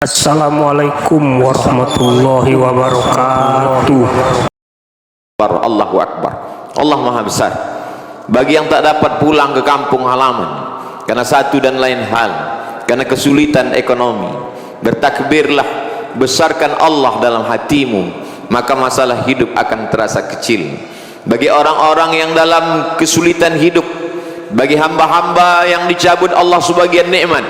Assalamualaikum warahmatullahi wabarakatuh. Allahu Akbar. Allah Maha Besar. Bagi yang tak dapat pulang ke kampung halaman karena satu dan lain hal, karena kesulitan ekonomi, bertakbirlah, besarkan Allah dalam hatimu, maka masalah hidup akan terasa kecil. Bagi orang-orang yang dalam kesulitan hidup, bagi hamba-hamba yang dicabut Allah sebagian nikmat,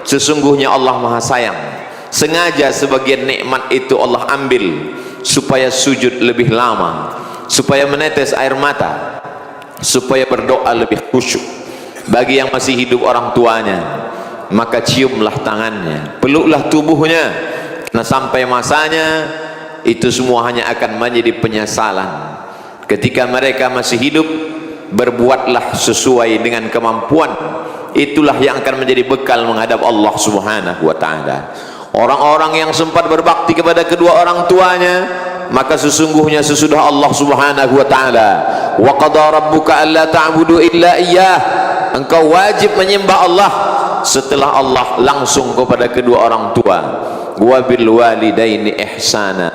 sesungguhnya Allah Maha Sayang. Sengaja sebagian nikmat itu Allah ambil supaya sujud lebih lama, supaya menetes air mata, supaya berdoa lebih khusyuk. Bagi yang masih hidup orang tuanya, maka ciumlah tangannya, peluklah tubuhnya, karena sampai masanya itu semua hanya akan menjadi penyesalan. Ketika mereka masih hidup, berbuatlah sesuai dengan kemampuan, itulah yang akan menjadi bekal menghadap Allah Subhanahu wa ta'ala. Orang-orang yang sempat berbakti kepada kedua orang tuanya, maka sesungguhnya sesudah Allah Subhanahu wa ta'ala, wa qada rabbuka alla ta'budu illa iyyah, engkau wajib menyembah Allah. Setelah Allah langsung kepada kedua orang tua, wa bil walidaini ihsana,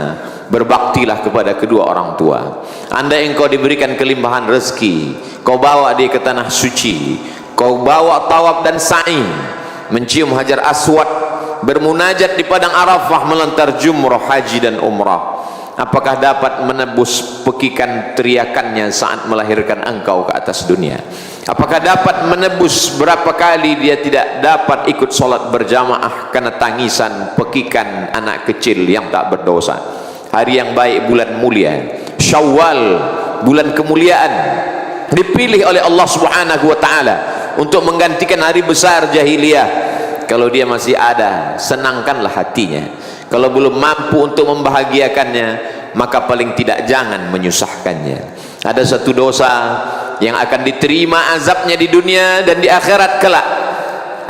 berbaktilah kepada kedua orang tua. Andai engkau diberikan kelimpahan rezeki, kau bawa dia ke tanah suci, kau bawa tawaf dan sa'i, mencium hajar aswad, bermunajat di padang Arafah, melontar jumrah haji dan umrah, apakah dapat menebus pekikan teriakannya saat melahirkan engkau ke atas dunia? Apakah dapat menebus berapa kali dia tidak dapat ikut solat berjamaah karena tangisan pekikan anak kecil yang tak berdosa? Hari yang baik, bulan mulia Syawal, bulan kemuliaan, dipilih oleh Allah Subhanahu wa ta'ala untuk menggantikan hari besar jahiliyah. Kalau dia masih ada, senangkanlah hatinya. Kalau belum mampu untuk membahagiakannya, maka paling tidak jangan menyusahkannya. Ada satu dosa yang akan diterima azabnya di dunia dan di akhirat kelak.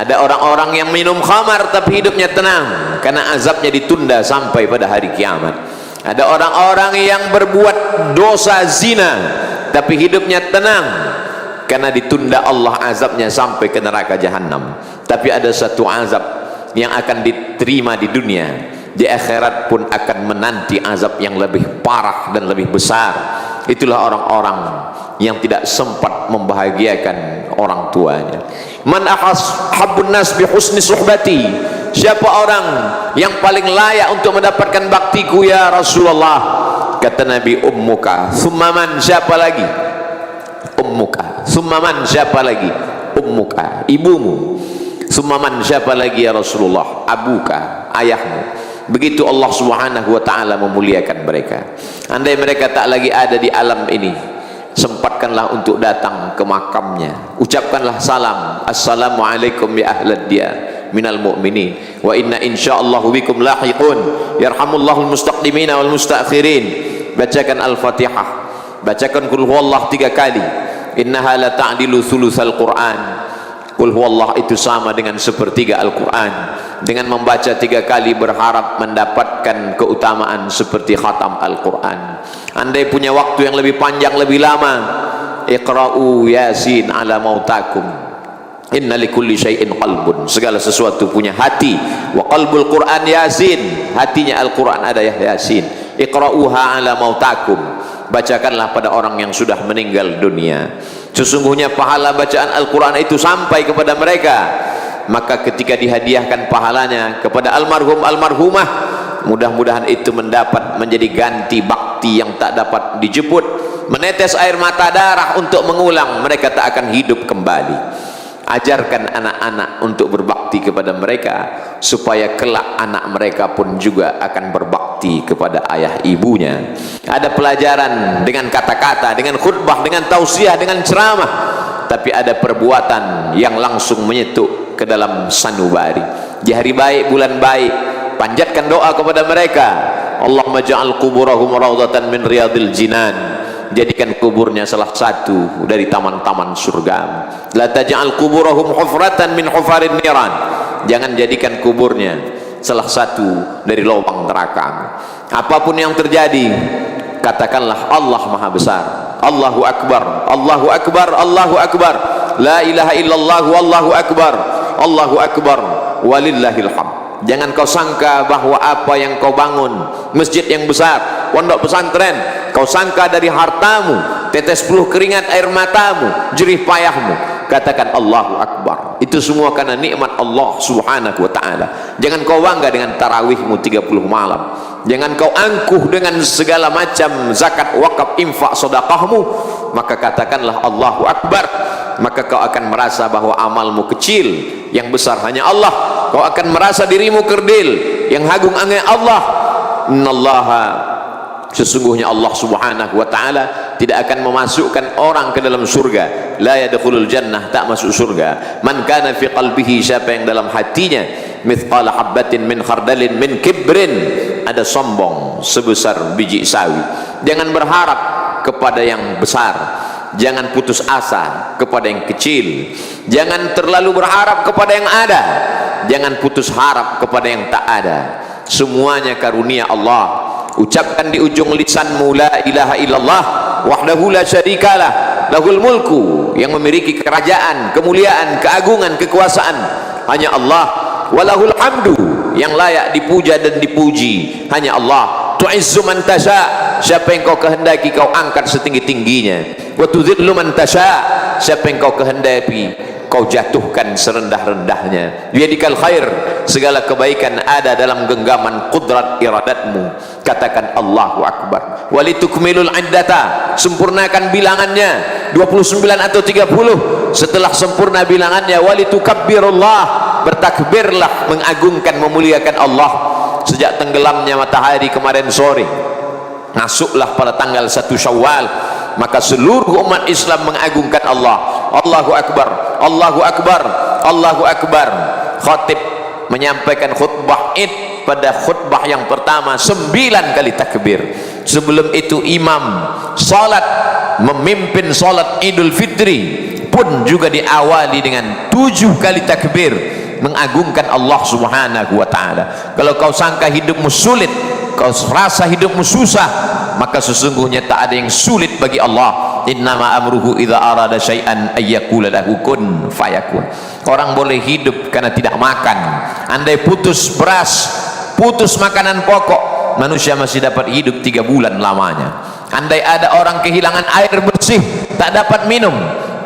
Ada orang-orang yang minum khamar tapi hidupnya tenang, karena azabnya ditunda sampai pada hari kiamat. Ada orang-orang yang berbuat dosa zina tapi hidupnya tenang, karena ditunda Allah azabnya sampai ke neraka jahanam. Tapi ada satu azab yang akan diterima di dunia, di akhirat pun akan menanti azab yang lebih parah dan lebih besar. Itulah orang-orang yang tidak sempat membahagiakan orang tuanya. Man ahabbun nas bi husni suhbati, siapa orang yang paling layak untuk mendapatkan baktiku ya Rasulullah? Kata Nabi, ummuka. Thumma man, siapa lagi? Ummuka. Thumma man, siapa lagi? Ummuka, ibumu. Thumma man, siapa lagi ya Rasulullah? Abuka, ayahmu. Begitu Allah Subhanahu wa ta'ala memuliakan mereka. Andai mereka tak lagi ada di alam ini, sempatkanlah untuk datang ke makamnya, ucapkanlah salam, assalamualaikum ya ahlad diyar minal mu'minin wa inna insyaallahu bikum lahiqun yarhamullahul mustaqdimina wal mustakhirin. Bacakan al-fatihah, bacakan qul huwallah 3 kali, innaha la ta'dilu thulutsal Qur'an. Qul huwallah itu sama dengan sepertiga Al-Quran. Dengan membaca 3 kali berharap mendapatkan keutamaan seperti khatam Al-Quran. Andai punya waktu yang lebih panjang, lebih lama, iqra'u yasin ala mautakum, inna likulli syai'in qalbun, segala sesuatu punya hati. Wa qalbul Quran yasin, hatinya Al-Quran ada ya yasin. Iqra'uha ala mautakum, bacakanlah pada orang yang sudah meninggal dunia. Sesungguhnya pahala bacaan Al-Quran itu sampai kepada mereka. Maka ketika dihadiahkan pahalanya kepada almarhum almarhumah, mudah-mudahan itu mendapat menjadi ganti bakti yang tak dapat dijemput. Menetes air mata darah untuk mengulang, mereka tak akan hidup kembali. Ajarkan anak-anak untuk berbakti kepada mereka, supaya kelak anak mereka pun juga akan berbakti kepada ayah ibunya. Ada pelajaran dengan kata-kata, dengan khutbah, dengan tausiah, dengan ceramah, tapi ada perbuatan yang langsung menyetuk ke dalam sanubari. Di hari baik, bulan baik, panjatkan doa kepada mereka. Allahumma ja'al kuburahum rawdatan min riyadil jinan, jadikan kuburnya salah satu dari taman-taman surga. La taj'al kuburahum hufratan min hufarin niran, jangan jadikan kuburnya salah satu dari lubang neraka. Apapun yang terjadi, katakanlah Allah Maha Besar, Allahu Akbar, Allahu Akbar, Allahu Akbar, la ilaha illallah, wallahu akbar, Allahu Akbar, walillahil hamd. Jangan kau sangka bahwa apa yang kau bangun, masjid yang besar, pondok pesantren, kau sangka dari hartamu, tetes peluh keringat air matamu, jerih payahmu. Katakan Allahu Akbar. Itu semua karena nikmat Allah Subhanahu wa ta'ala. Jangan kau bangga dengan tarawihmu 30 malam. Jangan kau angkuh dengan segala macam zakat, wakaf, infak, sedekahmu. Maka katakanlah Allahu Akbar. Maka kau akan merasa bahwa amalmu kecil, yang besar hanya Allah. Kau akan merasa dirimu kerdil, yang agung hanya Allah. Innallaha, sesungguhnya Allah Subhanahu wa ta'ala tidak akan memasukkan orang ke dalam surga. La yadkhulul jannah, tak masuk surga. Man kana fi qalbihi, siapa yang dalam hatinya mithqala habbatin min khardalin min kibrin, ada sombong sebesar biji sawi. Jangan berharap kepada yang besar, jangan putus asa kepada yang kecil, jangan terlalu berharap kepada yang ada, jangan putus harap kepada yang tak ada. Semuanya karunia Allah. Ucapkan di ujung lisanmu la ilaha illallah wahdahu la syarikalah lahul mulku, yang memiliki kerajaan, kemuliaan, keagungan, kekuasaan hanya Allah. Walahul hamdu, yang layak dipuja dan dipuji hanya Allah. Tu'izzu man tasha, siapa yang kau kehendaki kau angkat setinggi-tingginya. Wa tudhillu man tasha, siapa yang kau kehendaki kau jatuhkan serendah-rendahnya. Biyadikal khair, segala kebaikan ada dalam genggaman kudrat iradatmu. Katakan Allahu Akbar. Walitukmilul iddata, sempurnakan bilangannya 29 atau 30. Setelah sempurna bilangannya, walitukabbirullah, bertakbirlah, mengagungkan, memuliakan Allah. Sejak tenggelamnya matahari kemarin sore, masuklah pada tanggal 1 Syawal, maka seluruh umat Islam mengagungkan Allah. Allahu Akbar, Allahu Akbar, Allahu Akbar. Khatib menyampaikan khutbah Id, pada khutbah yang pertama 9 kali takbir. Sebelum itu imam salat, memimpin salat Idul Fitri pun juga diawali dengan 7 kali takbir, mengagungkan Allah Subhanahu wa ta'ala. Kalau kau sangka hidupmu sulit, kau rasa hidupmu susah, maka sesungguhnya tak ada yang sulit bagi Allah. Innama amruhu idza arada syai'an ayyakula lahu kun fayakun. Orang boleh hidup karena tidak makan. Andai putus beras, putus makanan pokok, manusia masih dapat hidup 3 bulan lamanya. Andai ada orang kehilangan air bersih, tak dapat minum,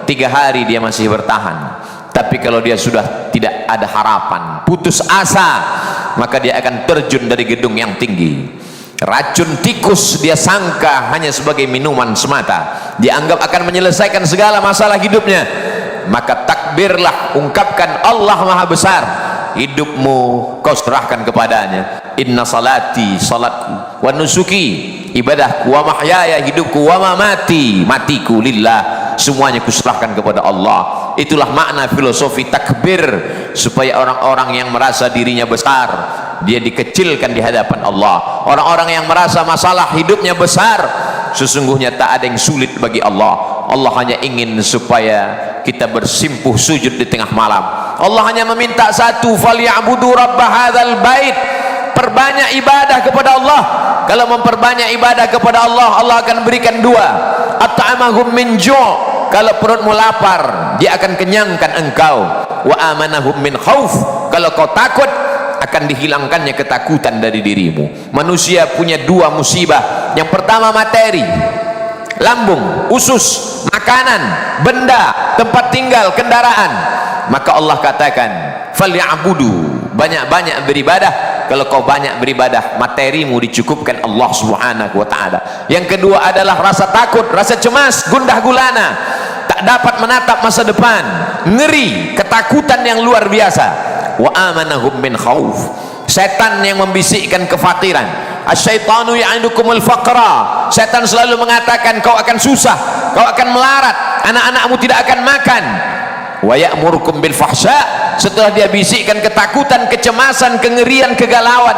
3 hari dia masih bertahan. Tapi kalau dia sudah tidak ada harapan, putus asa, maka dia akan terjun dari gedung yang tinggi. Racun tikus dia sangka hanya sebagai minuman semata, dianggap akan menyelesaikan segala masalah hidupnya. Maka takbirlah, ungkapkan Allah Maha Besar. Hidupmu kau serahkan kepadanya. Inna salati, salatku, wa nusuki, ibadahku, wa mahyaya, hidupku, wa mamati, matiku lillah, semuanya kuserahkan kepada Allah. Itulah makna filosofi takbir, supaya orang-orang yang merasa dirinya besar, dia dikecilkan di hadapan Allah. Orang-orang yang merasa masalah hidupnya besar, sesungguhnya tak ada yang sulit bagi Allah. Allah hanya ingin supaya kita bersimpuh sujud di tengah malam. Allah hanya meminta satu, falyabudu rabb hadzal bait, perbanyak ibadah kepada Allah. Kalau memperbanyak ibadah kepada Allah, Allah akan berikan 2. At'amahum min ju', kalau perutmu lapar, dia akan kenyangkan engkau. Wa amanahum min khauf, kalau kau takut, akan dihilangkannya ketakutan dari dirimu. Manusia punya 2 musibah. Yang pertama materi, lambung, usus, makanan, benda, tempat tinggal, kendaraan. Maka Allah katakan, falyabudu, banyak-banyak beribadah. Kalau kau banyak beribadah, materimu dicukupkan Allah Subhanahu wa ta'ala. Yang kedua adalah rasa takut, rasa cemas, gundah gulana, tak dapat menatap masa depan, ngeri, ketakutan yang luar biasa. Wa amanahum min khauf, setan yang membisikkan kefakiran. Asyaitanu ya'idukumul faqra, setan selalu mengatakan kau akan susah, kau akan melarat, anak-anakmu tidak akan makan. Wa ya'murukum bil fahsya, setelah dia bisikkan ketakutan, kecemasan, kengerian, kegalauan,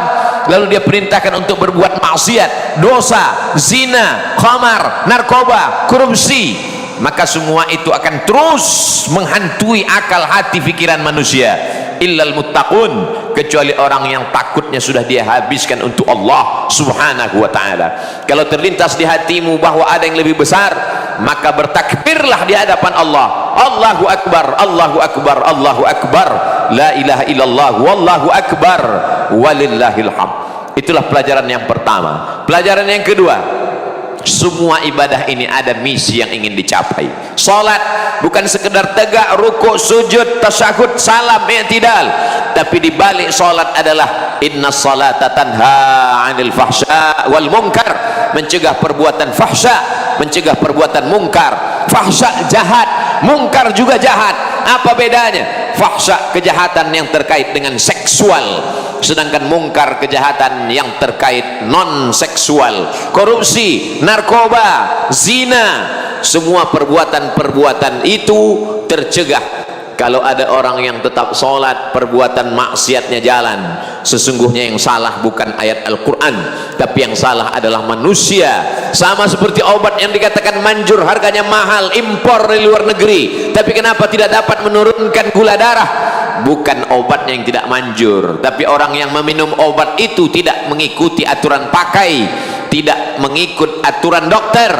lalu dia perintahkan untuk berbuat maksiat, dosa, zina, khamar, narkoba, korupsi. Maka semua itu akan terus menghantui akal, hati, pikiran manusia. Illal muttaqun, kecuali orang yang takutnya sudah dia habiskan untuk Allah Subhanahu wa ta'ala. Kalau terlintas di hatimu bahwa ada yang lebih besar, maka bertakbirlah di hadapan Allah. Allahu Akbar, Allahu Akbar, Allahu Akbar. la ilaha illallah wallahu akbar walillahil hamd. Itulah pelajaran yang pertama. Pelajaran yang kedua, semua ibadah ini ada misi yang ingin dicapai. Salat bukan sekedar tegak, rukuk, sujud, tasyahud, salam, i'tidal, tapi di balik salat adalah inna salata tanha 'anil fahsya wal munkar, mencegah perbuatan fahsya, mencegah perbuatan munkar. Fahsya jahat, munkar juga jahat. Apa bedanya? Fahsya kejahatan yang terkait dengan seksual, sedangkan mungkar kejahatan yang terkait non seksual. Korupsi, narkoba, zina, semua perbuatan-perbuatan itu tercegah kalau ada orang yang tetap sholat, perbuatan maksiatnya jalan. Sesungguhnya yang salah bukan ayat Al-Quran, tapi yang salah adalah manusia. Sama seperti obat yang dikatakan manjur, harganya mahal, impor dari luar negeri, tapi kenapa tidak dapat menurunkan gula darah? Bukan obatnya yang tidak manjur, tapi orang yang meminum obat itu tidak mengikuti aturan pakai, tidak mengikut aturan dokter,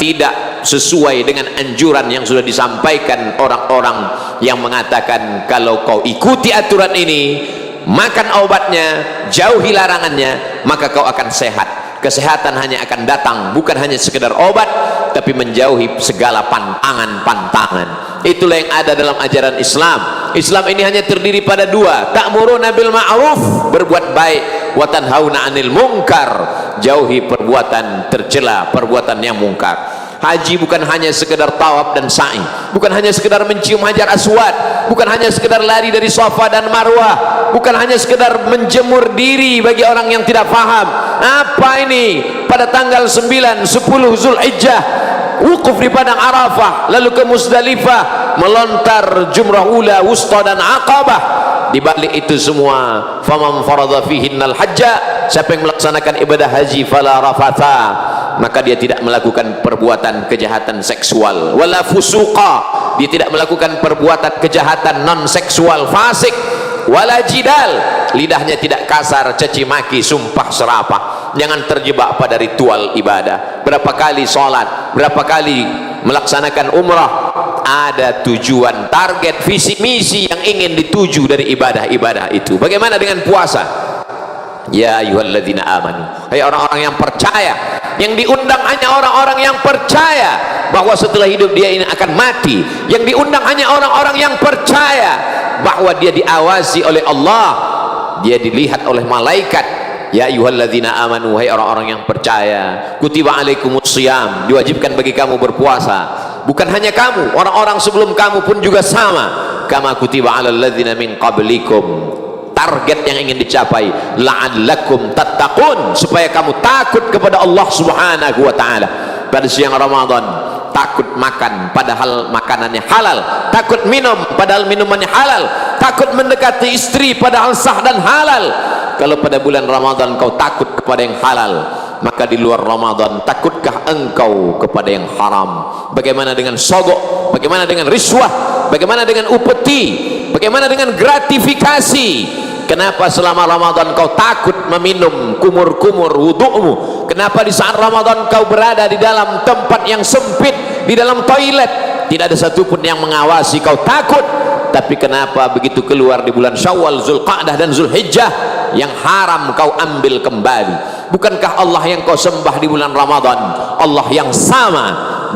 tidak sesuai dengan anjuran yang sudah disampaikan orang-orang yang mengatakan kalau kau ikuti aturan ini, makan obatnya, jauhi larangannya, maka kau akan sehat. Kesehatan hanya akan datang bukan hanya sekedar obat, tapi menjauhi segala pantangan-pantangan. Itulah yang ada dalam ajaran Islam. Islam ini hanya terdiri pada dua: ta'muruna bil ma'ruf, berbuat baik, wa tanhauna 'anil munkar, jauhi perbuatan tercela, perbuatan yang mungkar. Haji bukan hanya sekedar tawaf dan sa'i, bukan hanya sekedar mencium hajar aswad, bukan hanya sekedar lari dari Safa dan Marwah, bukan hanya sekedar menjemur diri bagi orang yang tidak paham. Apa ini? Pada tanggal 9, 10 Zulhijjah, wukuf di padang Arafah, lalu ke Musdalifah, melontar jumrah ula, wusta dan aqabah. Di balik itu semua, faman faradha fihinnal hajja, siapa yang melaksanakan ibadah haji fala rafatha, maka dia tidak melakukan perbuatan kejahatan seksual, wala fusuqa, dia tidak melakukan perbuatan kejahatan non seksual fasik, wala jidal, lidahnya tidak kasar, caci maki, sumpah serapah. Jangan terjebak pada ritual ibadah. Berapa kali sholat, berapa kali melaksanakan umrah, ada tujuan, target, visi misi yang ingin dituju dari ibadah-ibadah itu. Bagaimana dengan puasa? Ya ayyuhalladzina amanu, hai orang-orang yang percaya. Yang diundang hanya orang-orang yang percaya bahwa setelah hidup dia ini akan mati. Yang diundang hanya orang-orang yang percaya bahwa dia diawasi oleh Allah, dia dilihat oleh malaikat. Ya ayyuhalladzina amanu, hai orang-orang yang percaya, kutiba alaikumusiyam, diwajibkan bagi kamu berpuasa. Bukan hanya kamu, orang-orang sebelum kamu pun juga sama. Kama kutiba alal ladzina min qablikum, target yang ingin dicapai, la'allakum tattaqun, supaya kamu takut kepada Allah Subhanahu wa taala. Pada siang Ramadan, takut makan padahal makanannya halal, takut minum padahal minumannya halal, takut mendekati istri padahal sah dan halal. Kalau pada bulan Ramadan kau takut kepada yang halal, maka di luar Ramadan takutkah engkau kepada yang haram? Bagaimana dengan sogok? Bagaimana dengan riswah? Bagaimana dengan upeti? Bagaimana dengan gratifikasi? Kenapa selama Ramadan kau takut meminum kumur-kumur wudu'mu? Kenapa di saat Ramadan kau berada di dalam tempat yang sempit, di dalam toilet, tidak ada satupun yang mengawasi, kau takut? Tapi kenapa begitu keluar di bulan Syawal, Zulqa'dah dan Zulhijjah, yang haram kau ambil kembali? Bukankah Allah yang kau sembah di bulan Ramadan Allah yang sama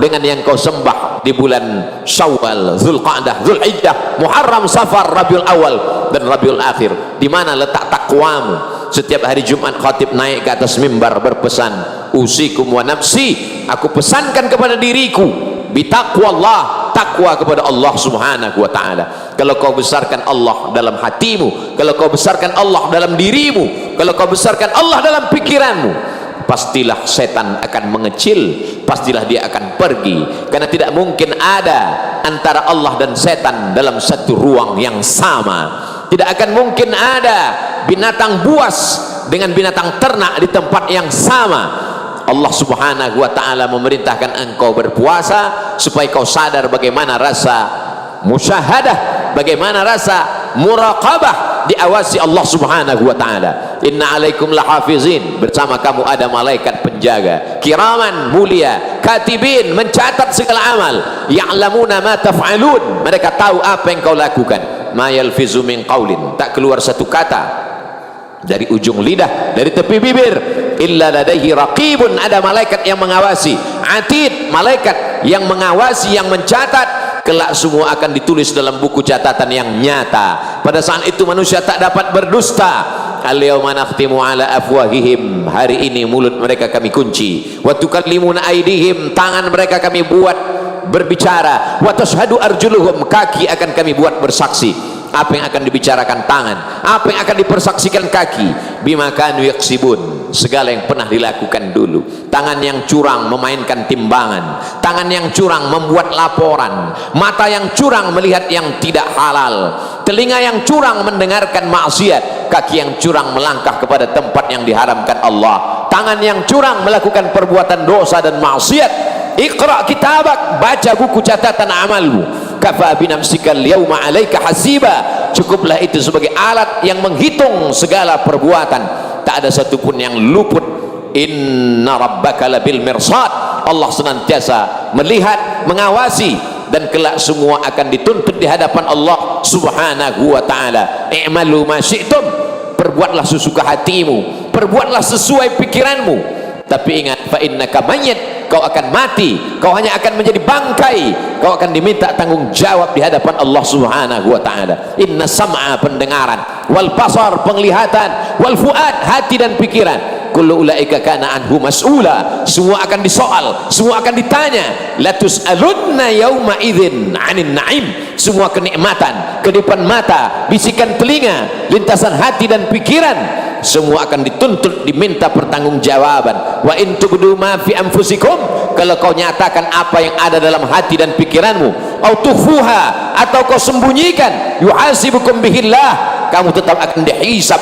dengan yang kau sembah di bulan Syawal, Zulqa'dah, Zulhijjah, Muharram, Safar, Rabiul Awal dan Rabiul Akhir? Di mana letak takwamu? Setiap hari Jumat khatib naik ke atas mimbar berpesan, usikum wa nafsi, aku pesankan kepada diriku bitaqwallah, takwa kepada Allah Subhanahu wa taala. Kalau kau besarkan Allah dalam hatimu, kalau kau besarkan Allah dalam dirimu, kalau kau besarkan Allah dalam pikiranmu, pastilah setan akan mengecil, pastilah dia akan pergi. Karena tidak mungkin ada antara Allah dan setan dalam satu ruang yang sama. Tidak akan mungkin ada binatang buas dengan binatang ternak di tempat yang sama. Allah Subhanahu wa taala memerintahkan engkau berpuasa supaya kau sadar bagaimana rasa musyahadah, bagaimana rasa muraqabah, diawasi Allah Subhanahu wa taala. Inna alaikum lahafizin, bersama kamu ada malaikat penjaga, kiraman, mulia, katibin, mencatat segala amal, ya'lamuna ma taf'alun, mereka tahu apa yang kau lakukan. ma yalfizu min qaulin, tak keluar satu kata dari ujung lidah, dari tepi bibir, illa ladaihi raqibun, ada malaikat yang mengawasi, atid, malaikat yang mengawasi, yang mencatat. Kelak semua akan ditulis dalam buku catatan yang nyata. Pada saat itu manusia tak dapat berdusta. Al-yawma nakhtimu ala afwahihim, hari ini mulut mereka kami kunci. Wa tukallimuna aydihim, tangan mereka kami buat berbicara. Wa tashhadu arjuluhum, kaki akan kami buat bersaksi. Apa yang akan dibicarakan tangan, apa yang akan dipersaksikan kaki, bima kanu yaksibun, segala yang pernah dilakukan dulu. Tangan yang curang memainkan timbangan, tangan yang curang membuat laporan, mata yang curang melihat yang tidak halal, telinga yang curang mendengarkan maksiat, kaki yang curang melangkah kepada tempat yang diharamkan Allah, tangan yang curang melakukan perbuatan dosa dan maksiat. Iqra kitabak, baca buku catatan amalmu. Kafa binafsika al-yawma 'alaika hasiba, cukuplah itu sebagai alat yang menghitung segala perbuatan, tak ada satupun yang luput. Inna rabbaka labil mirsad, Allah senantiasa melihat, mengawasi, dan kelak semua akan dituntut di hadapan Allah subhanahu wa ta'ala. I'malu ma syi'tum, perbuatlah sesuka hatimu, perbuatlah sesuai pikiranmu, tapi ingat, fa innaka mayyit, kau akan mati, kau hanya akan menjadi bangkai, kau akan diminta tanggung jawab di hadapan Allah subhanahu wa ta'ala. Inna sam'a, pendengaran, wal basar, penglihatan, wal fuad, hati dan pikiran, kullu ulaika kana anhu mas'ula, semua akan disoal, semua akan ditanya. La tus'alunna yawma idzin 'anil na'im, semua kenikmatan, kedipan mata, bisikan telinga, lintasan hati dan pikiran, semua akan dituntut, diminta pertanggungjawaban. Wa in tubdu ma fi anfusikum, kalau kau nyatakan apa yang ada dalam hati dan pikiranmu, au tukhfuha, atau kau sembunyikan, yuhasibukum bihillah, kamu tetap akan dihisab.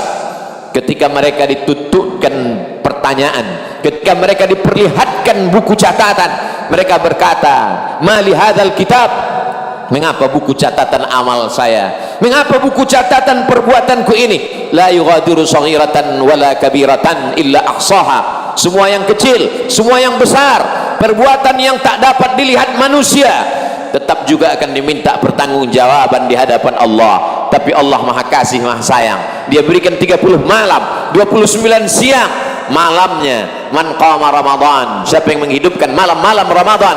Ketika mereka ditutupkan pertanyaan, ketika mereka diperlihatkan buku catatan, mereka berkata, mali hadzal kitab, mengapa buku catatan amal saya, mengapa buku catatan perbuatanku ini, la yughadiru saghiratan wala kabiratan illa ahsaha, semua yang kecil, semua yang besar, perbuatan yang tak dapat dilihat manusia, tetap juga akan diminta pertanggungjawaban di hadapan Allah. Tapi Allah maha kasih, maha sayang, dia berikan 30 malam, 29 siang. Malamnya, man qama Ramadan, siapa yang menghidupkan malam-malam Ramadan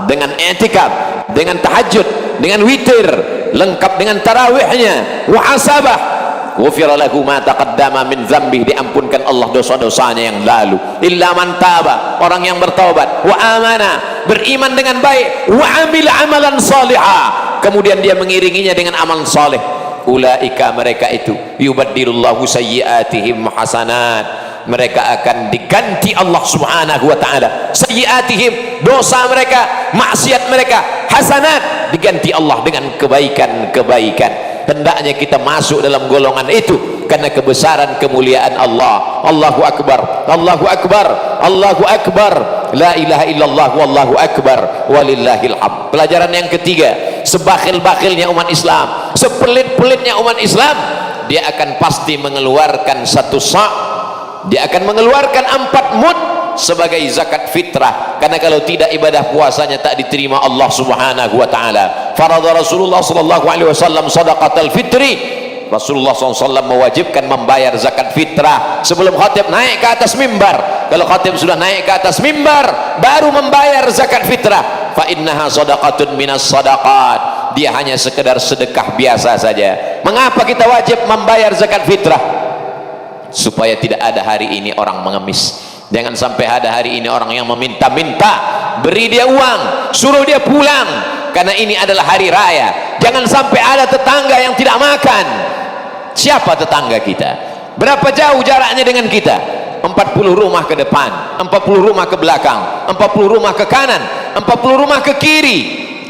dengan i'tikaf, dengan tahajud, dengan witir, lengkap dengan tarawihnya, wa hasabah, ghufira lahu ma taqaddama min dzambih, diampunkan Allah dosa-dosanya yang lalu. Illa man taba, orang yang bertaubat, wa amana, beriman dengan baik, wa amila amalan salihah, kemudian dia mengiringinya dengan amal saleh. Ulaika, mereka itu, yubaddilullahu sayyiatihim hasanat, mereka akan diganti Allah subhanahu wa ta'ala sayyiatihim, dosa mereka, maksiat mereka, hasanat, diganti Allah dengan kebaikan-kebaikan. Hendaknya kita masuk dalam golongan itu karena kebesaran kemuliaan Allah. Allahu akbar, Allahu akbar, Allahu akbar, la ilaha illallah, wallahu akbar, walillahil hamd. Pelajaran yang ketiga, sebakhil-bakhilnya umat Islam, sepelit-pelitnya umat Islam, dia akan pasti mengeluarkan satu sa', dia akan mengeluarkan 4 mud sebagai zakat fitrah, karena kalau tidak ibadah puasanya tak diterima Allah subhanahu wa ta'ala. Faradha Rasulullah sallallahu alaihi wasallam sadaqatal fitri, Rasulullah SAW mewajibkan membayar zakat fitrah sebelum khatib naik ke atas mimbar. Kalau khatib sudah naik ke atas mimbar baru membayar zakat fitrah. Fa innaha sadaqatun minas sadaqat, dia hanya sekedar sedekah biasa saja. Mengapa kita wajib membayar zakat fitrah? Supaya tidak ada hari ini orang mengemis, jangan sampai ada hari ini orang yang meminta-minta, beri dia uang, suruh dia pulang, karena ini adalah hari raya. Jangan sampai ada tetangga yang tidak makan. Siapa tetangga kita? Berapa jauh jaraknya dengan kita? 40 rumah ke depan, 40 rumah ke belakang, 40 rumah ke kanan, 40 rumah ke kiri.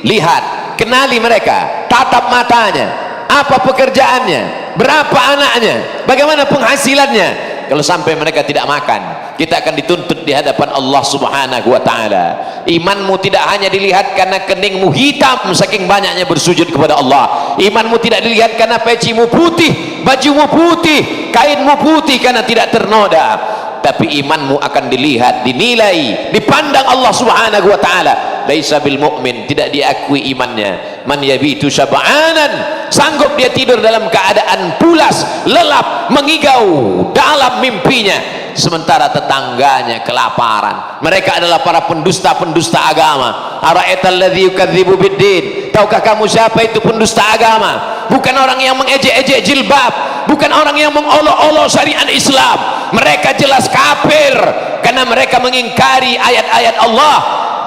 Lihat, kenali mereka, tatap matanya, apa pekerjaannya, berapa anaknya, bagaimana penghasilannya. Kalau sampai mereka tidak makan, kita akan dituntut di hadapan Allah subhanahu wa ta'ala. Imanmu tidak hanya dilihat karena keningmu hitam saking banyaknya bersujud kepada Allah. Imanmu tidak dilihat karena pecimu putih, bajumu putih, kainmu putih karena tidak ternoda. Tapi imanmu akan dilihat, dinilai, dipandang Allah subhanahu wa ta'ala. laisa bil mu'min, tidak diakui imannya. Man yabitu syab'anan, sanggup dia tidur dalam keadaan pulas, lelap, mengigau dalam mimpinya, sementara tetangganya kelaparan. Mereka adalah para pendusta-pendusta agama. Ara'aital ladzi yukadzibu biddin, tahukah kamu siapa itu pendusta agama? Bukan orang yang mengejek-ejek jilbab, bukan orang yang mengolok-olok syariat Islam. Mereka jelas kafir karena mereka mengingkari ayat-ayat Allah.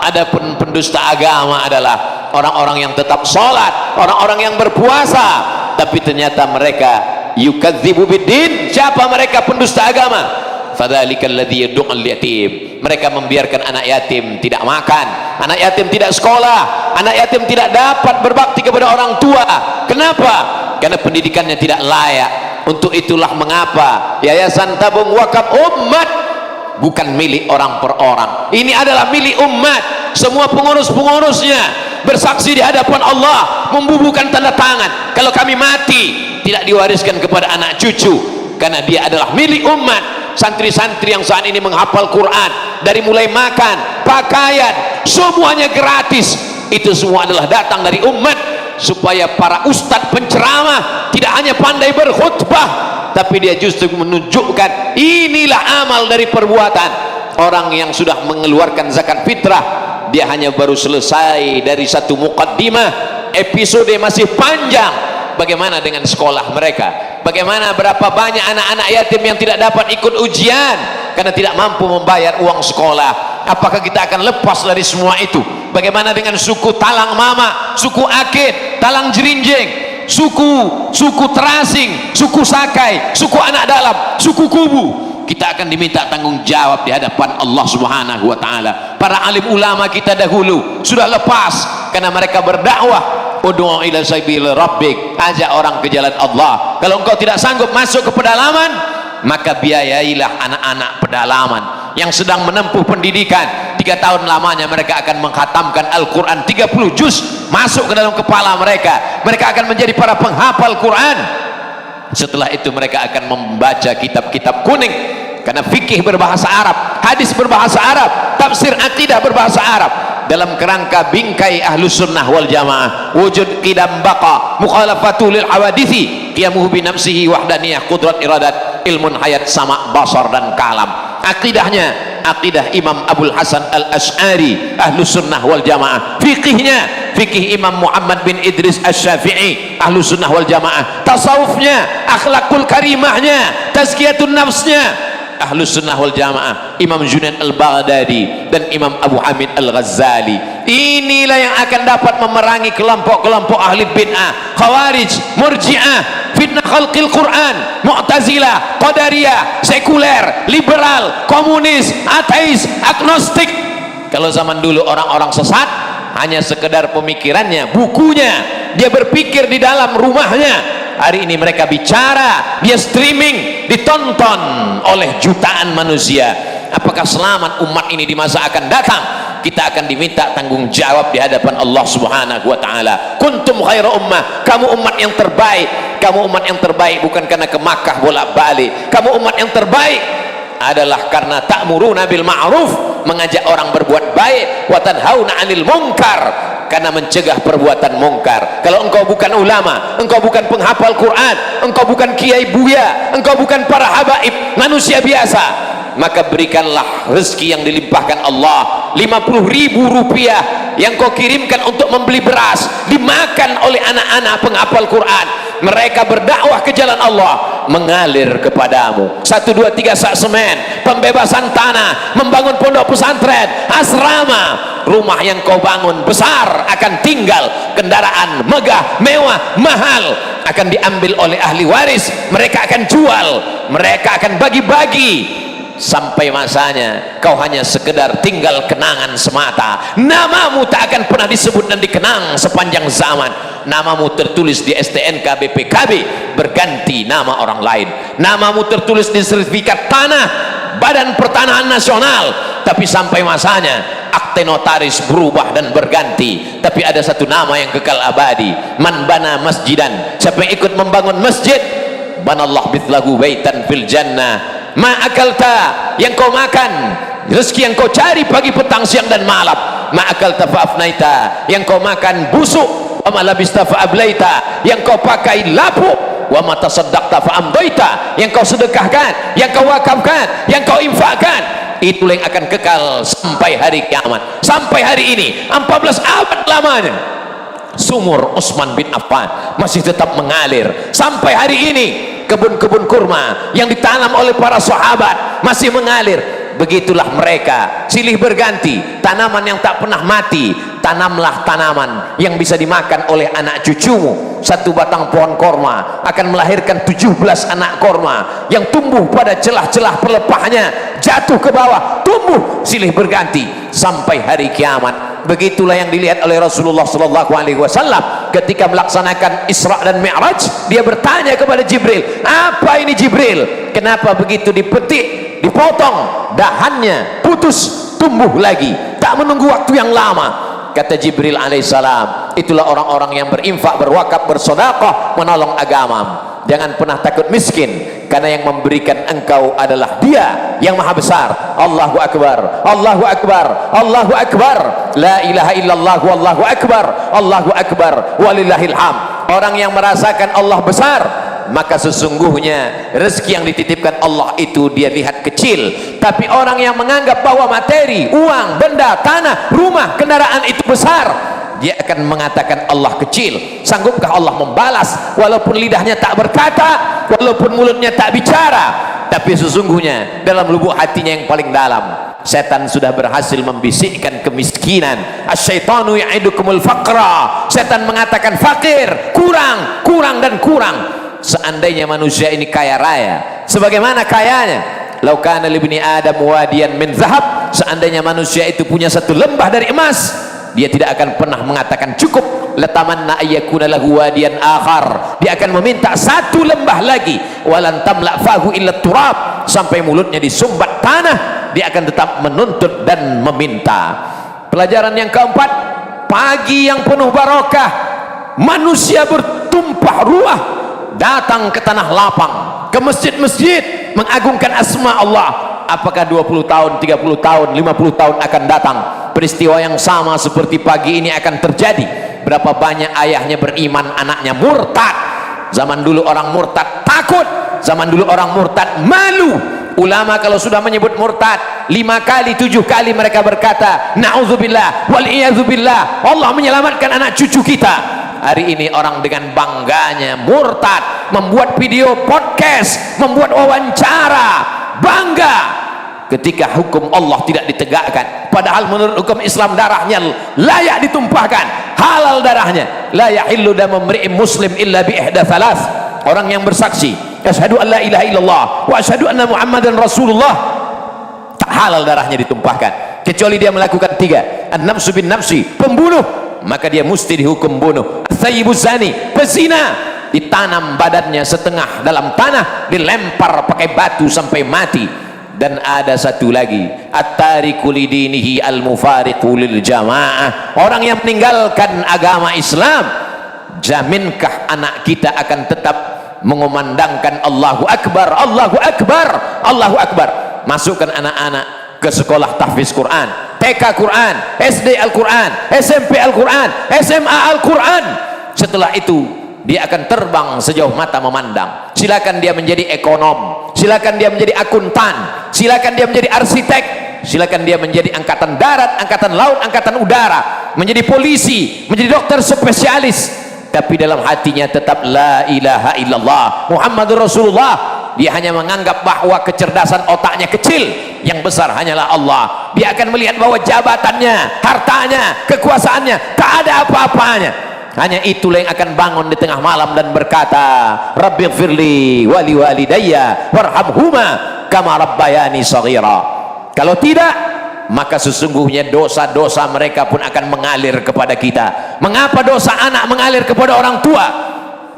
Adapun pendusta agama adalah orang-orang yang tetap sholat, orang-orang yang berpuasa, tapi ternyata mereka yukadzibu biddin. Siapa mereka pendusta agama? Fadzalikal ladzi yad'ul yatim, mereka membiarkan anak yatim tidak makan, anak yatim tidak sekolah, anak yatim tidak dapat berbakti kepada orang tua. Kenapa? Karena pendidikannya tidak layak. Untuk itulah mengapa Yayasan Tabung Wakaf Umat bukan milik orang per orang, ini adalah milik umat. Semua pengurus-pengurusnya bersaksi di hadapan Allah, membubuhkan tanda tangan, kalau kami mati tidak diwariskan kepada anak cucu, karena dia adalah milik umat. Santri-santri yang saat ini menghafal Quran, dari mulai makan, pakaian, semuanya gratis. Itu semua adalah datang dari umat, supaya para ustadz penceramah tidak hanya pandai berkhutbah, tapi dia justru menunjukkan inilah amal dari perbuatan. Orang yang sudah mengeluarkan zakat fitrah, dia hanya baru selesai dari satu muqaddimah, episode masih panjang. Bagaimana dengan sekolah mereka? Bagaimana berapa banyak anak-anak yatim yang tidak dapat ikut ujian karena tidak mampu membayar uang sekolah? Apakah kita akan lepas dari semua itu? Bagaimana dengan suku Talang Mama, suku Akit, Talang Jerinjing, suku Terasing, suku Sakai, suku Anak Dalam, suku Kubu? Kita akan diminta tanggung jawab di hadapan Allah Subhanahu wa taala. Para alim ulama kita dahulu sudah lepas karena mereka berdakwah. Ud'u ila sabil rabbik, ajak orang ke jalan Allah. Kalau engkau tidak sanggup masuk ke pedalaman, maka biayailah anak-anak pedalaman yang sedang menempuh pendidikan. 3 tahun lamanya mereka akan mengkhatamkan Al-Quran 30 juz, masuk ke dalam kepala mereka. Mereka akan menjadi para penghafal Quran. Setelah itu mereka akan membaca kitab-kitab kuning, karena fikih berbahasa Arab, hadis berbahasa Arab, tafsir akidah berbahasa Arab, dalam kerangka bingkai ahlus sunnah wal jamaah. Wujud qidam baqa, mukhalafatu lil hawadithi, qiyamuhu bi nafsihi, wahdaniyah, qudrat iradat, ilmun hayat, sama basar dan kalam. Akidahnya akidah Imam Abul Hasan Al-Asy'ari, ahlus sunnah wal jamaah. Fikihnya fikih Imam Muhammad bin Idris Asy-Syafi'i, ahlus sunnah wal jamaah. Tasawufnya, akhlakul karimahnya, tazkiyatun nafsnya, ahlus sunnah wal jamaah. Imam Junaid al-Baghdadi dan Imam Abu Hamid al-Ghazali. Inilah yang akan dapat memerangi kelompok-kelompok ahli bid'ah, khawarij, murji'ah, fitnah khalqil Quran, mu'tazilah, qadariyah, sekuler, liberal, komunis, ateis, agnostik. Kalau zaman dulu orang-orang sesat hanya sekedar pemikirannya, bukunya, dia berpikir di dalam rumahnya. Hari ini mereka bicara, dia streaming, ditonton oleh jutaan manusia. Apakah selamat umat ini di masa akan datang? Kita akan diminta tanggung jawab di hadapan Allah Subhanahu wa taala. Kuntum khaira ummah, kamu umat yang terbaik. Kamu umat yang terbaik bukan karena ke Makkah bolak-balik. Kamu umat yang terbaik adalah karena ta'muruna bil ma'ruf, mengajak orang berbuat baik, wa tanhauna 'anil munkar, karena mencegah perbuatan mungkar. Kalau engkau bukan ulama, engkau bukan penghafal Quran, engkau bukan kiai buya, engkau bukan para habaib, manusia biasa, maka berikanlah rezeki yang dilimpahkan Allah. 50.000 rupiah yang kau kirimkan untuk membeli beras dimakan oleh anak-anak penghafal Quran. Mereka berdakwah ke jalan Allah, mengalir kepadamu. 1, 2, 3 sak semen, pembebasan tanah, membangun pondok pesantren, asrama. Rumah yang kau bangun besar akan tinggal, kendaraan megah, mewah, mahal akan diambil oleh ahli waris. Mereka akan jual, mereka akan bagi-bagi. Sampai masanya kau hanya sekedar tinggal kenangan semata. Namamu tak akan pernah disebut dan dikenang sepanjang zaman. Namamu tertulis di STNK BPKB, berganti nama orang lain. Namamu tertulis di sertifikat tanah Badan Pertanahan Nasional, tapi sampai masanya akte notaris berubah dan berganti. Tapi ada satu nama yang kekal abadi, man bana masjidan, siapa yang ikut membangun masjid, banallah mithlahu baitan fil jannah. Ma akalta, yang kau makan, rezeki yang kau cari pagi petang siang dan malam, ma'akalta fa'afnaita, yang kau makan busuk, wa ma labista fa'ablaita, yang kau pakai lapuk, wa ma tasaddaqta fa'amdaita, yang kau sedekahkan, yang kau wakafkan, yang kau infakkan, itulah yang akan kekal sampai hari kiamat. Sampai hari ini 14 abad lamanya sumur Utsman bin Affan masih tetap mengalir. Sampai hari ini kebun-kebun kurma yang ditanam oleh para sahabat masih mengalir. Begitulah mereka, silih berganti. Tanaman yang tak pernah mati, tanamlah tanaman yang bisa dimakan oleh anak cucumu. Satu batang pohon korma akan melahirkan 17 anak korma yang tumbuh pada celah-celah pelepahnya, jatuh ke bawah, tumbuh silih berganti sampai hari kiamat. Begitulah yang dilihat oleh Rasulullah SAW ketika melaksanakan Isra dan Mi'raj. Dia bertanya kepada Jibril, apa ini Jibril? Kenapa begitu dipetik, dipotong dahannya, putus, tumbuh lagi, tak menunggu waktu yang lama? Kata Jibril alaihissalam, itulah orang-orang yang berinfak, berwakaf, bersedekah, menolong agama. Jangan pernah takut miskin, karena yang memberikan engkau adalah Dia yang maha besar. Allahu akbar, Allahu akbar, Allahu akbar, la ilaha illallah, wallahu akbar, Allahu akbar, walillahil hamd. Orang yang merasakan Allah besar, maka sesungguhnya rezeki yang dititipkan Allah itu dia lihat kecil. Tapi orang yang menganggap bahwa materi, uang, benda, tanah, rumah, kendaraan itu besar, dia akan mengatakan Allah kecil. Sanggupkah Allah membalas walaupun lidahnya tak berkata, walaupun mulutnya tak bicara, tapi sesungguhnya dalam lubuk hatinya yang paling dalam, setan sudah berhasil membisikkan kemiskinan. Asyaitanu ya'idukumul faqra, setan mengatakan fakir, kurang, kurang dan kurang. Seandainya manusia ini kaya raya, sebagaimana kayanya, lau kana libni adam wadiyan min zahab, seandainya manusia itu punya satu lembah dari emas, dia tidak akan pernah mengatakan cukup. Latamanna ayyakuna lahu wadiyan akhar, dia akan meminta satu lembah lagi. Walan tamla fahu illa turab, sampai mulutnya disumbat tanah, dia akan tetap menuntut dan meminta. Pelajaran yang keempat, pagi yang penuh barokah, manusia bertumpah ruah datang ke tanah lapang, ke masjid-masjid mengagungkan asma Allah. Apakah 20 tahun, 30 tahun, 50 tahun akan datang peristiwa yang sama seperti pagi ini akan terjadi? Berapa banyak ayahnya beriman, anaknya murtad. Zaman dulu orang murtad takut, zaman dulu orang murtad malu. Ulama kalau sudah menyebut murtad 5 kali, 7 kali mereka berkata na'udzubillah wal iyadzubillah, Allah menyelamatkan anak cucu kita. Hari ini orang dengan bangganya murtad, membuat video podcast, membuat wawancara, bangga ketika hukum Allah tidak ditegakkan. Padahal menurut hukum Islam darahnya layak ditumpahkan, halal darahnya. La yahillu damu imri'in muslim illa bi ihda thalath. Orang yang bersaksi asyhadu an la ilaha illallah wa asyhadu anna muhammadan rasulullah, tak halal darahnya ditumpahkan kecuali dia melakukan 3. An-nafsu bin nafsi, pembunuh, maka dia mesti dihukum bunuh. As-sayyibuz zani, pezina, ditanam badannya setengah dalam tanah, dilempar pakai batu sampai mati. Dan ada satu lagi, at-tariku lidinihi al-mufariqu lil jamaah, orang yang meninggalkan agama Islam. Jaminkah anak kita akan tetap mengumandangkan Allahu Akbar, Allahu Akbar, Allahu Akbar? Masukkan anak-anak ke sekolah tahfiz Quran, TK Quran, SD Al-Quran, SMP Al-Quran, SMA Al-Quran. Setelah itu dia akan terbang sejauh mata memandang. Silakan dia menjadi ekonom, silakan dia menjadi akuntan, silakan dia menjadi arsitek, silakan dia menjadi angkatan darat, angkatan laut, angkatan udara, menjadi polisi, menjadi dokter spesialis, tapi dalam hatinya tetap la ilaha illallah Muhammadur Rasulullah. Dia hanya menganggap bahwa kecerdasan otaknya kecil, yang besar hanyalah Allah. Dia akan melihat bahwa jabatannya, hartanya, kekuasaannya tak ada apa-apanya. Hanya itulah yang akan bangun di tengah malam dan berkata, Rabbighfirli wali walidayya warhamhuma kama rabbayani shaghira. Kalau tidak, maka sesungguhnya dosa-dosa mereka pun akan mengalir kepada kita. Mengapa dosa anak mengalir kepada orang tua?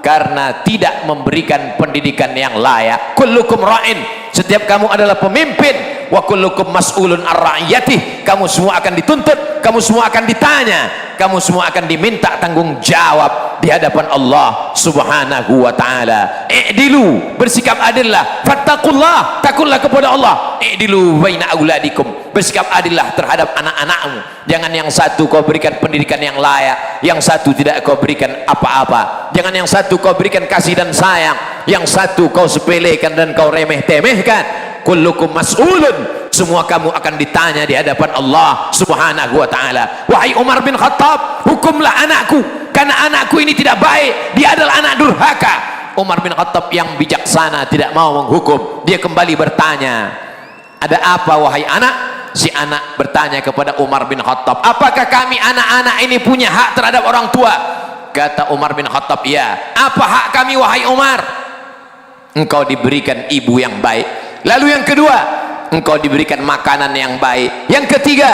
Karena tidak memberikan pendidikan yang layak. Kullukum ra'in, setiap kamu adalah pemimpin. wa kullukum mas'ulun ar-ra'iyatih. Kamu semua akan dituntut, kamu semua akan ditanya, kamu semua akan diminta tanggung jawab di hadapan Allah Subhanahu wa taala. I'dilu, bersikap adillah. Fattaqullah, takutlah kepada Allah. I'dilu baina auladikum, bersikap adillah terhadap anak-anakmu. Jangan yang satu kau berikan pendidikan yang layak, yang satu tidak kau berikan apa-apa. Jangan yang satu kau berikan kasih dan sayang, yang satu kau sepelekan dan kau remeh-temehkan. Kullukum mas'ulun, semua kamu akan ditanya di hadapan Allah Subhanahu wa taala. Wahai Umar bin Khattab, hukumlah anakku, karena anakku ini tidak baik, dia adalah anak durhaka. Umar bin Khattab yang bijaksana tidak mau menghukum, dia kembali bertanya, ada apa wahai anak? Si anak bertanya kepada Umar bin Khattab, apakah kami anak-anak ini punya hak terhadap orang tua? Kata Umar bin Khattab, ya. Apa hak kami wahai Umar? Engkau diberikan ibu yang baik. Lalu yang kedua, engkau diberikan makanan yang baik. Yang ketiga,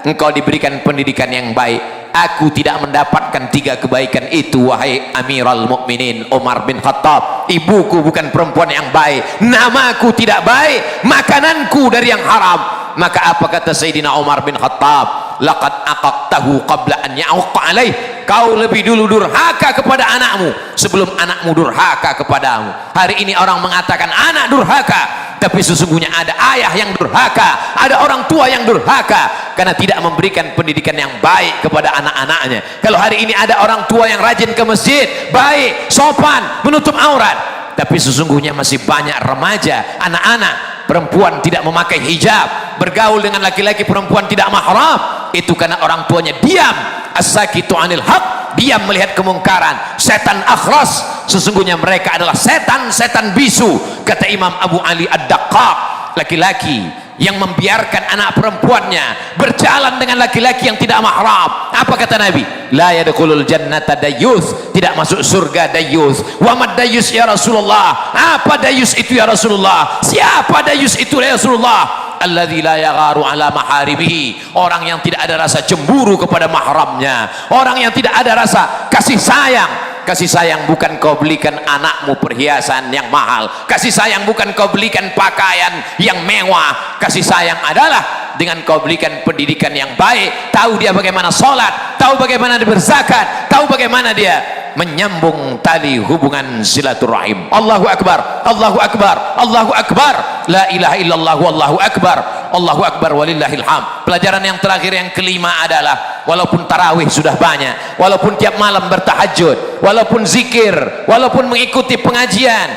engkau diberikan pendidikan yang baik. Aku tidak mendapatkan tiga kebaikan itu wahai Amirul Mukminin Umar bin Khattab. Ibuku bukan perempuan yang baik, namaku tidak baik, makananku dari yang haram. Maka apa kata Sayyidina Umar bin Khattab? Laqad aqaqtahu qabla an ya'uqqa alaih. Kau lebih dulu durhaka kepada anakmu sebelum anakmu durhaka kepadamu. Hari ini orang mengatakan anak durhaka, tapi sesungguhnya ada ayah yang durhaka, ada orang tua yang durhaka karena tidak memberikan pendidikan yang baik kepada anak-anaknya. Kalau hari ini ada orang tua yang rajin ke masjid, baik, sopan, menutup aurat, tapi sesungguhnya masih banyak remaja, anak-anak, perempuan tidak memakai hijab, bergaul dengan laki-laki perempuan tidak mahram. Itu karena orang tuanya diam. As-sakitu anil haq, diam melihat kemungkaran. Setan akhras, sesungguhnya mereka adalah setan-setan bisu. Kata Imam Abu Ali Ad-Daqqaq, laki-laki yang membiarkan anak perempuannya berjalan dengan laki-laki yang tidak mahram. Apa kata Nabi? La yadkhulul jannata dayyus, tidak masuk surga dayyus. Wa mad dayyus ya Rasulullah? Apa dayyus itu ya Rasulullah? Siapa dayyus itu ya Rasulullah? Alladzi la yagharu ala maharimihi, orang yang tidak ada rasa cemburu kepada mahramnya, orang yang tidak ada rasa kasih sayang. Kasih sayang bukan kau belikan anakmu perhiasan yang mahal, kasih sayang bukan kau belikan pakaian yang mewah, kasih sayang adalah dengan kau belikan pendidikan yang baik, tahu dia bagaimana sholat, tahu bagaimana dia berzakat, tahu bagaimana dia menyambung tali hubungan silaturahim. Allahu Akbar, Allahu Akbar, Allahu Akbar, la ilaha illallah, wallahu akbar, Allahu Akbar, walillahil hamd. Pelajaran yang terakhir yang kelima adalah walaupun tarawih sudah banyak, walaupun tiap malam bertahajud, walaupun zikir, walaupun mengikuti pengajian,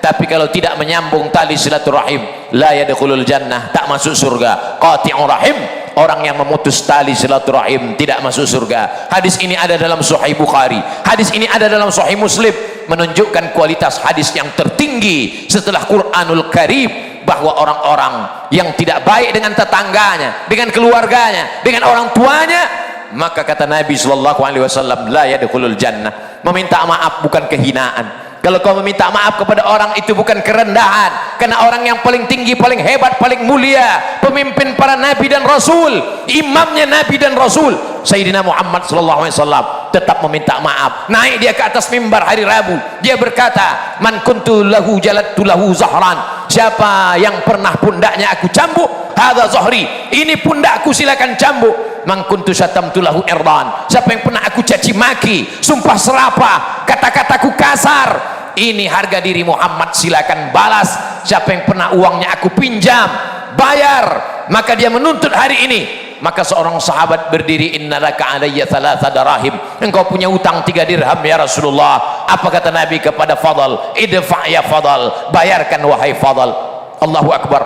tapi kalau tidak menyambung tali silaturahim, la yadkhulul jannah, tak masuk surga. Qati'ur rahim, orang yang memutus tali silaturahim tidak masuk surga. Hadis ini ada dalam Sahih Bukhari, hadis ini ada dalam Sahih Muslim, menunjukkan kualitas hadis yang tertinggi setelah Quranul Karim, bahwa orang-orang yang tidak baik dengan tetangganya, dengan keluarganya, dengan orang tuanya, maka kata Nabi SAW, la yadkhulul jannah. Meminta maaf bukan kehinaan. Kalau kau meminta maaf kepada orang, itu bukan kerendahan, karena orang yang paling tinggi, paling hebat, paling mulia, pemimpin para nabi dan rasul, imamnya nabi dan rasul, Sayyidina Muhammad SAW, tetap meminta maaf. Naik dia ke atas mimbar hari Rabu, dia berkata, man kuntu lahu jalattu lahu zahran, siapa yang pernah pundaknya aku cambuk, hadza zahri, ini pundakku, silakan cambuk. Man kuntu syatamtu lahu irdan, siapa yang pernah aku caci maki, sumpah serapah, kata-kataku kasar, ini harga diri Muhammad, silakan balas. Siapa yang pernah uangnya aku pinjam, bayar. Maka dia menuntut hari ini. Maka seorang sahabat berdiri, innalaka alayya thalatha darahim, engkau punya utang 3 dirham ya Rasulullah. Apa kata Nabi kepada Fadal? Idfa' ya Fadal, bayarkan wahai Fadal. Allahu Akbar,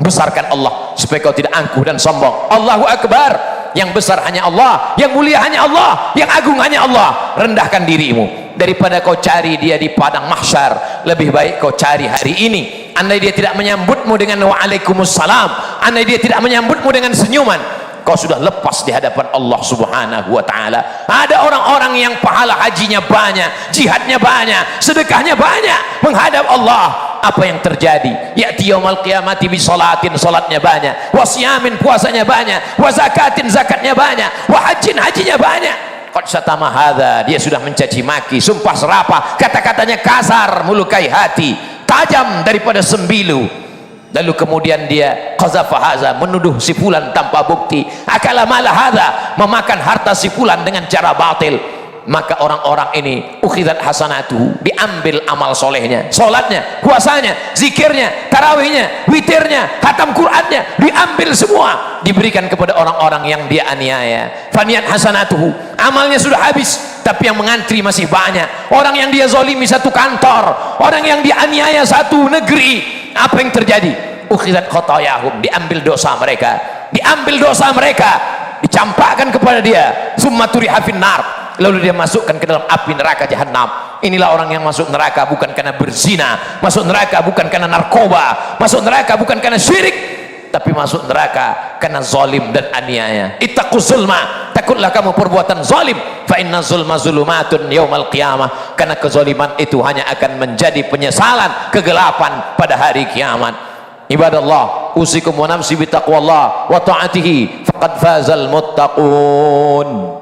besarkan Allah supaya kau tidak angkuh dan sombong. Allahu Akbar, yang besar hanya Allah, yang mulia hanya Allah, yang agung hanya Allah. Rendahkan dirimu, daripada kau cari dia di padang mahsyar, lebih baik kau cari hari ini. Andai dia tidak menyambutmu dengan waalaikumsalam, andai dia tidak menyambutmu dengan senyuman, kau sudah lepas di hadapan Allah Subhanahu wa taala. Ada orang-orang yang pahala hajinya banyak, jihadnya banyak, sedekahnya banyak, menghadap Allah. Apa yang terjadi? Ya'ti yaumal qiyamati bi salatin, salatnya banyak, wa siyamin, puasanya banyak, wa zakatin, zakatnya banyak, wa hajjin, hajinya banyak. Qad syatama hadza, dia sudah mencaci maki, sumpah serapah, kata-katanya kasar, melukai hati, tajam daripada sembilu. Lalu kemudian dia qazafa hadza, menuduh si fulan tanpa bukti. Akala mala hadza, memakan harta si fulan dengan cara batil. Maka orang-orang ini ukhidat hasanatuhu, diambil amal solehnya, solatnya, puasanya, zikirnya, tarawihnya, witirnya, khatam Qur'annya, diambil semua, diberikan kepada orang-orang yang dia aniaya. Faniyat hasanatuhu, amalnya sudah habis, tapi yang mengantri masih banyak. Orang yang dia zalimi satu kantor, orang yang dia aniaya satu negeri. Apa yang terjadi? Ukhidat khotoyahum, diambil dosa mereka, dicampakkan kepada dia. Summa turiha finnar, lalu dia masukkan ke dalam api neraka jahanam. Inilah orang yang masuk neraka bukan karena berzina, masuk neraka bukan karena narkoba, masuk neraka bukan karena syirik, tapi masuk neraka karena zalim dan aniaya. Ittaquz zulma, takutlah kamu perbuatan zalim, fa inna zulma zulumatun yaumal qiyamah, karena kezaliman itu hanya akan menjadi penyesalan, kegelapan pada hari kiamat. Ibadallah, usikum wa nafsi bi taqwallah wa ta'atihi faqad fazal muttaqun.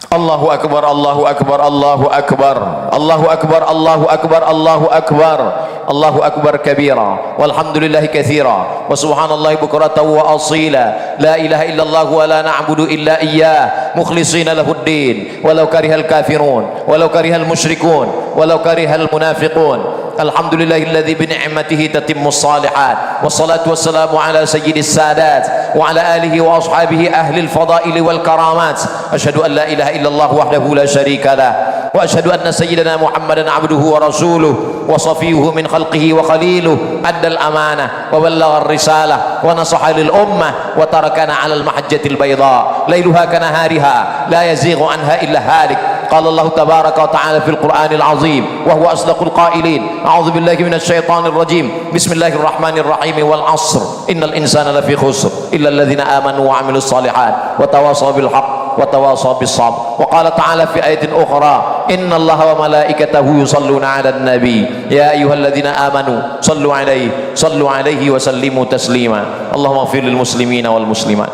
Allahu akbar, Allahu akbar, Allahu akbar, Allahu akbar, Allahu akbar, Allahu akbar, Allahu akbar kabira, walhamdulillahi katsira, wa subhanallahi bukratan wa asila, la ilaha illallah wa la na'budu illa iyyah, mukhlishina lahuddin, walau karihal kafirun, walau karihal musyrikun, walau karihal munafiqun. Alhamdulillahilladzi bi ni'matihi tatimmus shalihat, wassalatu wassalamu ala sayyidis sadat wa ala alihi wa ashabihi ahli al-fadaili wal karamat. Asyhadu an la ilaha illallah wahdahu la syarika lah, wa asyhadu anna sayyidana Muhammadan abduhu wa rasuluh wa safiyuhu min khalqihi wa khaliluh, addal amanah wa ballagha ar-risalah wa nasaha lil ummah wa tarakana 'ala al-mahajjatil bayda lailuha kanahariha la yazighu anha illa halik. Qala Allah tabaraka wa ta'ala fil Qur'anil azim wa huwa asdaqul qailin. A'udzu billahi minasy syaithanir rajim. Bismillahirrahmanirrahim. Wal 'ashr innal insana lafi khusr illa alladhina amanu wa 'amilus shalihat wa tawassaw bil haqq wa tawassaw bis sabr. Wa qala ta'ala fi ayatin ukhra, innallaha wa malaikatahu yusalluna 'alan nabi ya ayyuhalladzina amanu sallu 'alaihi wa sallimu taslima. Allahumma ighfir lil muslimina wal muslimat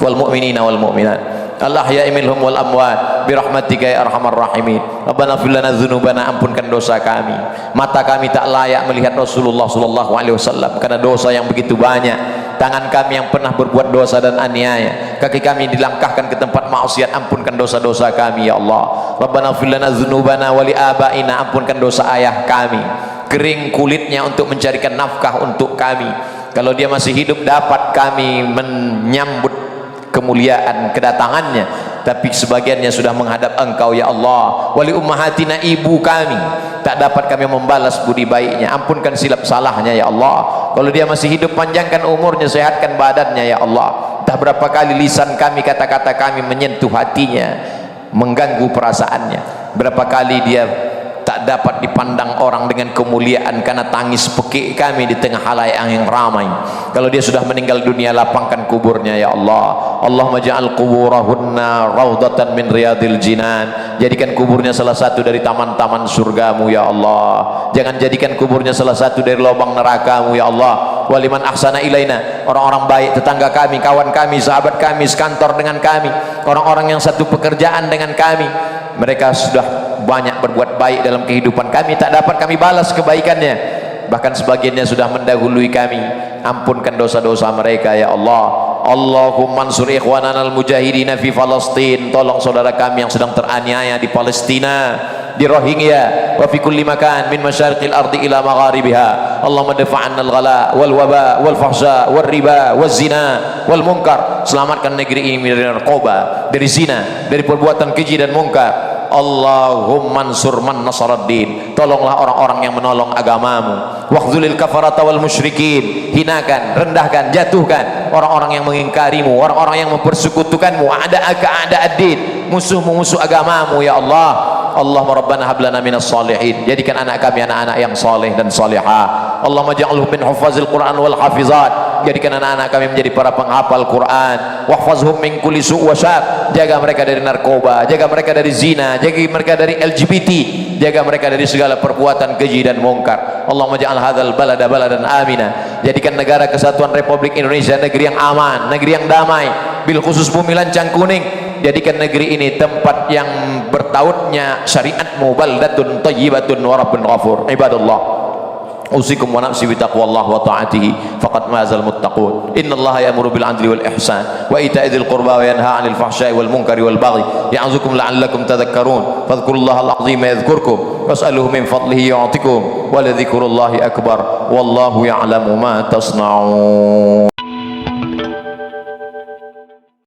wal mu'minina wal mu'minat al-ahya'i minhum wal amwat birahmatika ya arhamar rahimin. Rabbana ighfir lana dzunubana, ampunkan dosa kami. Mata kami tak layak melihat Rasulullah sallallahu alaihi wasallam karena dosa yang begitu banyak. Tangan kami yang pernah berbuat dosa dan aniaya, kaki kami dilangkahkan ke tempat maksiat, ampunkan dosa-dosa kami ya Allah. Rabbana ighfir lana dzunubana wa li abaina, ampunkan dosa ayah kami, kering kulitnya untuk mencarikan nafkah untuk kami. Kalau dia masih hidup dapat kami menyambut kemuliaan kedatangannya, tapi sebagiannya sudah menghadap engkau ya Allah. Wali ummahatina, ibu kami tak dapat kami membalas budi baiknya, ampunkan silap salahnya ya Allah. Kalau dia masih hidup, panjangkan umurnya, sehatkan badannya ya Allah. Entah berapa kali lisan kami, kata-kata kami menyentuh hatinya, mengganggu perasaannya. Berapa kali dia tak dapat dipandang orang dengan kemuliaan karena tangis pekik kami di tengah halayak yang ramai. Kalau dia sudah meninggal dunia, lapangkan kuburnya ya Allah. Allahumma ja'al kuburahunna raudatan min riyadil jinan, jadikan kuburnya salah satu dari taman-taman surgamu ya Allah. Jangan jadikan kuburnya salah satu dari lubang nerakamu ya Allah. Waliman ahsana ilaina, orang-orang baik, tetangga kami, kawan kami, sahabat kami, sekantor dengan kami, orang-orang yang satu pekerjaan dengan kami, mereka sudah banyak berbuat baik dalam kehidupan kami, tak dapat kami balas kebaikannya, bahkan sebagiannya sudah mendahului kami. Ampunkan dosa-dosa mereka ya Allah. Allahumma ansur ikhwanana al-mujahidina fi Palestin, tolong saudara kami yang sedang teraniaya di Palestina, di Rohingya, wa fi kulli makan min masyariqil ardi ila magharibiha. Allahumma dafa'anna al-ghala wal waba wal fahsya wal riba wal zina wal munkar. Selamatkan negeri ini dari narkoba, dari zina, dari perbuatan keji dan munkar. Allahumma ansur man nasaraddin, tolonglah orang-orang yang menolong agamamu. Wakhzulil kafarata wal musyrikin, hinakan, rendahkan, jatuhkan orang-orang yang mengingkarimu, orang-orang yang mempersekutukanmu. A'da'aka a'da'ad-din, musuh-musuh agamamu ya Allah. Allahumma rabbana hab lana minas salihin, jadikan anak kami anak-anak yang saleh dan salihah. Allahumma ja'alhum min hufazil Quran wal hafizat, jadikan anak-anak kami menjadi para penghafal Quran. Wahfazhum min kulli su' wa syar, jaga mereka dari narkoba, jaga mereka dari zina, jaga mereka dari LGBT, jaga mereka dari segala perbuatan keji dan mungkar. Allahumma ja'al hadzal balada baladan amina, jadikan negara kesatuan Republik Indonesia negeri yang aman, negeri yang damai, bil khusus bumi Lancang Kuning, jadikan negeri ini tempat yang bertautnya syariatmu, baldatun tayyibatun wa rabbun ghafur. Ibadallah, أوصيكم ونفسي بتقوى الله وطاعته فقد فاز المتقون. إن الله يأمر بالعدل والإحسان وإيتاء ذي القربى وينهى عن الفحشاء والمنكر والبغي يعظكم لعلكم تذكرون. فاذكروا الله العظيم يذكركم واسألوه من فضله يعطكم ولذكر الله أكبر والله يعلم ما تصنعون.